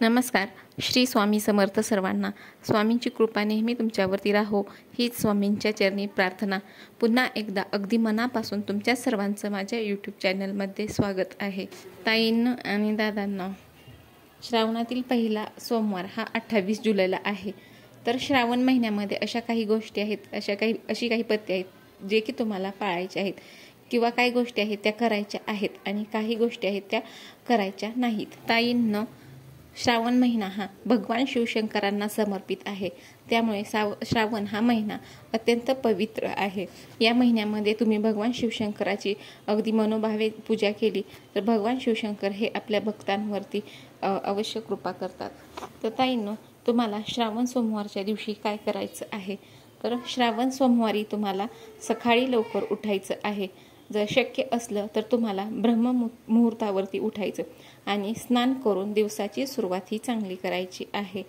नमस्कार. श्री स्वामी समर्थ सर्वांना. स्वामींची कृपा नेहमी तुमच्यावरती राहो हीच स्वामींच्या चरणी प्रार्थना. पुन्हा एकदा अगदी मनापासून तुमच्या सर्वांचं माझ्या यूट्यूब चॅनलमध्ये स्वागत आहे. ताईंनो आणि दादांनो, श्रावणातील पहिला सोमवार हा 28 जुलैला आहे. तर श्रावण महिन्यामध्ये अशा काही गोष्टी आहेत, अशी काही पथ्ये आहेत जे की तुम्हाला पाळायचे आहेत, किंवा काही गोष्टी आहेत त्या करायच्या आहेत आणि काही गोष्टी आहेत त्या करायच्या नाहीत. ताईंनो, श्रावण महिना हा भगवान शिवशंकरांना समर्पित आहे. त्यामुळे श्रावण हा महिना अत्यंत पवित्र आहे. या महिन्यामध्ये तुम्ही भगवान शिवशंकराची अगदी मनोभावे पूजा केली तर भगवान शिवशंकर हे आपल्या भक्तांवरती अवश्य कृपा करतात. तर ताईंनो, तुम्हाला श्रावण सोमवारच्या दिवशी काय करायचं आहे, तर श्रावण सोमवारी तुम्हाला सकाळी लवकर उठायचं आहे. जर शक्य असलं तर तुम्हाला मुहूर्तावरती उठायचं आणि स्नान करून दिवसाची सुरुवात ही चांगली करायची आहे.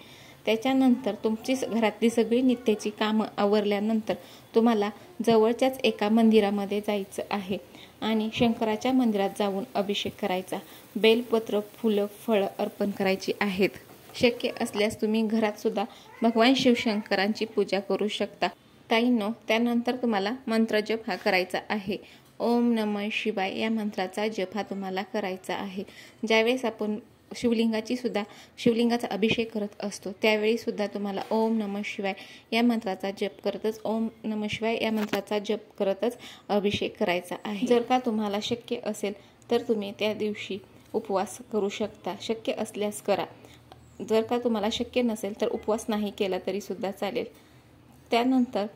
त्याच्यानंतर तुमची घरातली सगळी नित्याची कामं आवरल्यानंतर तुम्हाला जवळच्याच एका मंदिरामध्ये जायचं आहे आणि शंकराच्या मंदिरात जाऊन अभिषेक करायचा. बेलपत्र, फुलं, फळं अर्पण करायची आहेत. शक्य असल्यास तुम्ही घरात सुद्धा भगवान शिवशंकरांची पूजा करू शकता. ताईंनो, त्यानंतर तुम्हाला मंत्रजप हा करायचा आहे. ओम नमः शिवाय या मंत्राचा जप हा तुम्हाला करायचा आहे. ज्यावेळेस आपण शिवलिंगाचा अभिषेक करत असतो त्यावेळी सुद्धा तुम्हाला ओम नमः शिवाय या मंत्राचा जप करतच अभिषेक करायचा आहे. जर का तुम्हाला शक्य असेल तर तुम्ही त्या दिवशी उपवास करू शकता. शक्य असल्यास करा. जर का तुम्हाला शक्य नसेल तर उपवास नाही केला तरी सुद्धा चालेल. त्यानंतर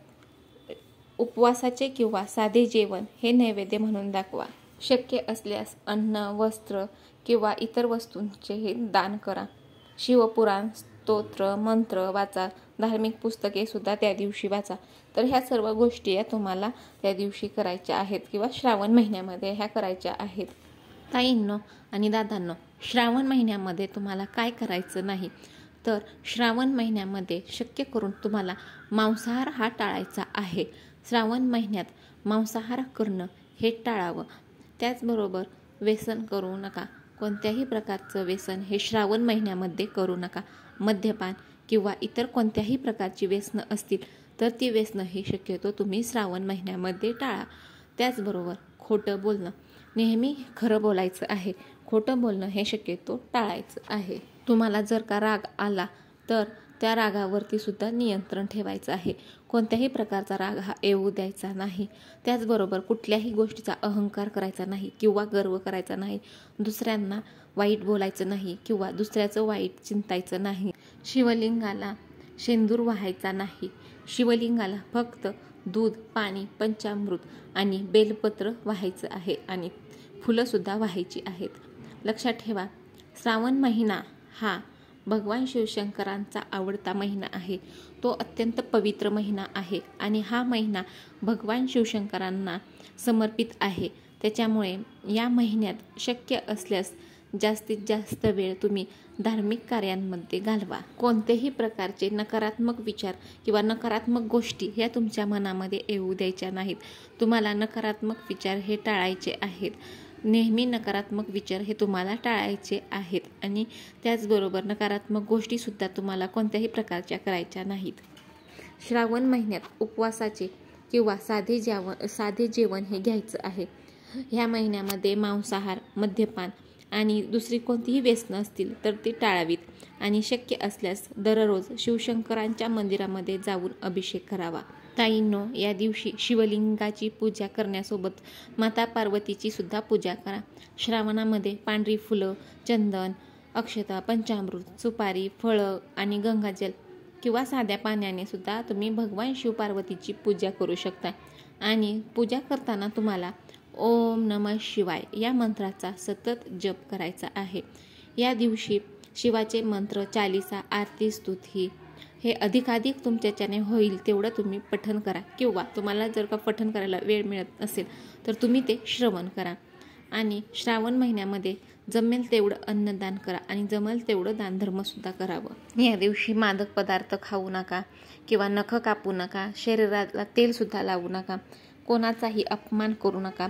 उपवासाचे किंवा साधे जेवण हे नैवेद्य म्हणून दाखवा. शक्य असल्यास अन्न, वस्त्र किंवा इतर वस्तूंचे हे दान करा. शिवपुराण, स्तोत्र, मंत्र वाचा. धार्मिक पुस्तके सुद्धा त्या दिवशी वाचा. तर ह्या सर्व गोष्टी या तुम्हाला त्या दिवशी करायच्या आहेत किंवा श्रावण महिन्यामध्ये ह्या करायच्या आहेत. ताईंनो आणि दादांनो, श्रावण महिन्यामध्ये तुम्हाला काय करायचं नाही, तर श्रावण महिन्यामध्ये शक्य करून तुम्हाला मांसाहार हा टाळायचा आहे. श्रावण महिन्यात मांसाहार करणं हे टाळावं. त्याचबरोबर व्यसन करू नका. कोणत्याही प्रकारचं व्यसन हे श्रावण महिन्यामध्ये करू नका. मद्यपान किंवा इतर कोणत्याही प्रकारची व्यसनं असतील तर ती व्यसनं ही शक्यतो तुम्ही श्रावण महिन्यामध्ये टाळा. त्याचबरोबर खोटं बोलणं, नेहमी खरं बोलायचं आहे. खोटं बोलणं हे शक्यतो टाळायचं आहे. तुम्हाला जर का राग आला तर त्या रागावरती सुद्धा नियंत्रण ठेवायचं आहे. कोणत्याही प्रकारचा राग हा येऊ द्यायचा नाही. त्याचबरोबर कुठल्याही गोष्टीचा अहंकार करायचा नाही किंवा गर्व करायचा नाही. दुसऱ्यांना वाईट बोलायचं नाही किंवा दुसऱ्याचं वाईट चिंतायचं नाही. शिवलिंगाला शेंदूर वाहायचा नाही. शिवलिंगाला फक्त दूध, पाणी, पंचामृत आणि बेलपत्र वाहायचं आहे आणि फुलंसुद्धा वाहायची आहेत. लक्षात ठेवा, श्रावण महिना हा भगवान शिवशंकरांचा आवडता महिना आहे. तो अत्यंत पवित्र महिना आहे आणि हा महिना भगवान शिवशंकरांना समर्पित आहे. त्याच्यामुळे या महिन्यात शक्य असल्यास जास्तीत जास्त वेळ तुम्ही धार्मिक कार्यांमध्ये घालवा. कोणत्याही प्रकारचे नकारात्मक विचार किंवा नकारात्मक गोष्टी ह्या तुमच्या मनामध्ये येऊ द्यायच्या नाहीत. तुम्हाला नकारात्मक विचार हे टाळायचे आहेत. नेहमी नकारात्मक विचार हे तुम्हाला टाळायचे आहेत आणि त्याचबरोबर नकारात्मक गोष्टीसुद्धा तुम्हाला कोणत्याही प्रकारच्या करायच्या नाहीत. श्रावण महिन्यात उपवासाचे किंवा साधे जेवण हे घ्यायचं आहे. ह्या महिन्यामध्ये मांसाहार, मद्यपान आणि दुसरी कोणतीही व्यसनं असतील तर ती टाळावीत आणि शक्य असल्यास दररोज शिवशंकरांच्या मंदिरामध्ये जाऊन अभिषेक करावा. ताईंनो, या दिवशी शिवलिंगाची पूजा करण्यासोबत माता पार्वतीची सुद्धा पूजा करा. श्रावणामध्ये पांढरी फुलं, चंदन, अक्षता, पंचामृत, सुपारी, फळं आणि गंगाजल किंवा साध्या पाण्याने सुद्धा तुम्ही भगवान शिवपार्वतीची पूजा करू शकता. आणि पूजा करताना तुम्हाला ओम नमः शिवाय या मंत्राचा सतत जप करायचा आहे. या दिवशी शिवाचे मंत्र, चालीसा, आरती, स्तुती हे अधिकाधिक तुमच्याच्याने होईल तेवढं तुम्ही पठण करा किंवा तुम्हाला जर का पठण करायला वेळ मिळत असेल तर तुम्ही ते श्रवण करा. आणि श्रावण महिन्यामध्ये जमेल तेवढं अन्नदान करा आणि जमेल तेवढं दानधर्मसुद्धा करावं. या दिवशी मादक पदार्थ खाऊ नका किंवा नखं कापू नका. शरीराला तेलसुद्धा लावू नका. कोणाचाही अपमान करू नका.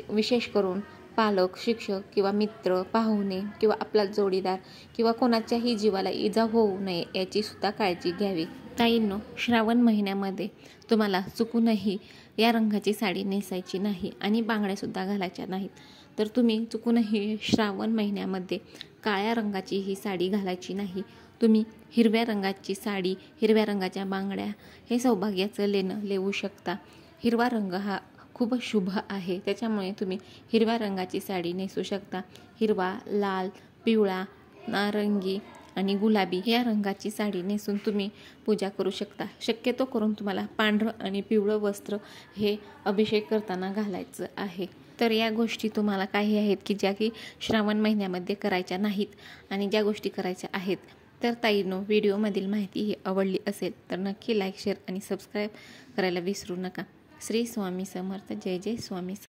विशेष करून पालक, शिक्षक किंवा मित्र, पाहुणे किंवा आपला जोडीदार किंवा कोणाच्याही जीवाला इजा होऊ नये याची सुद्धा काळजी घ्यावी. ताईंनो, श्रावण महिन्यामध्ये तुम्हाला चुकूनही या रंगाची साडी नेसायची नाही आणि बांगड्यासुद्धा घालायच्या नाहीत. तर तुम्ही चुकूनही श्रावण महिन्यामध्ये काळ्या रंगाची ही साडी घालायची नाही. तुम्ही हिरव्या रंगाची साडी, हिरव्या रंगाच्या बांगड्या हे सौभाग्याचं लेणं लेवू शकता. हिरवा रंग हा खूप शुभ आहे, त्याच्यामुळे तुम्ही हिरव्या रंगाची साडी नेसू शकता. हिरवा, लाल, पिवळा, नारंगी आणि गुलाबी या रंगाची साडी नेसून तुम्ही पूजा करू शकता. शक्यतो करून तुम्हाला पांढरं आणि पिवळं वस्त्र हे अभिषेक करताना घालायचं आहे. तर या गोष्टी तुम्हाला काही आहेत की ज्या की श्रावण महिन्यामध्ये करायच्या नाहीत आणि ज्या गोष्टी करायच्या आहेत. तर ताईंनो, व्हिडिओमधील माहिती ही आवडली असेल तर नक्की लाईक, शेअर आणि सबस्क्राईब करायला विसरू नका. श्री स्वामी समर्थ. जय जय स्वामी समर्थ.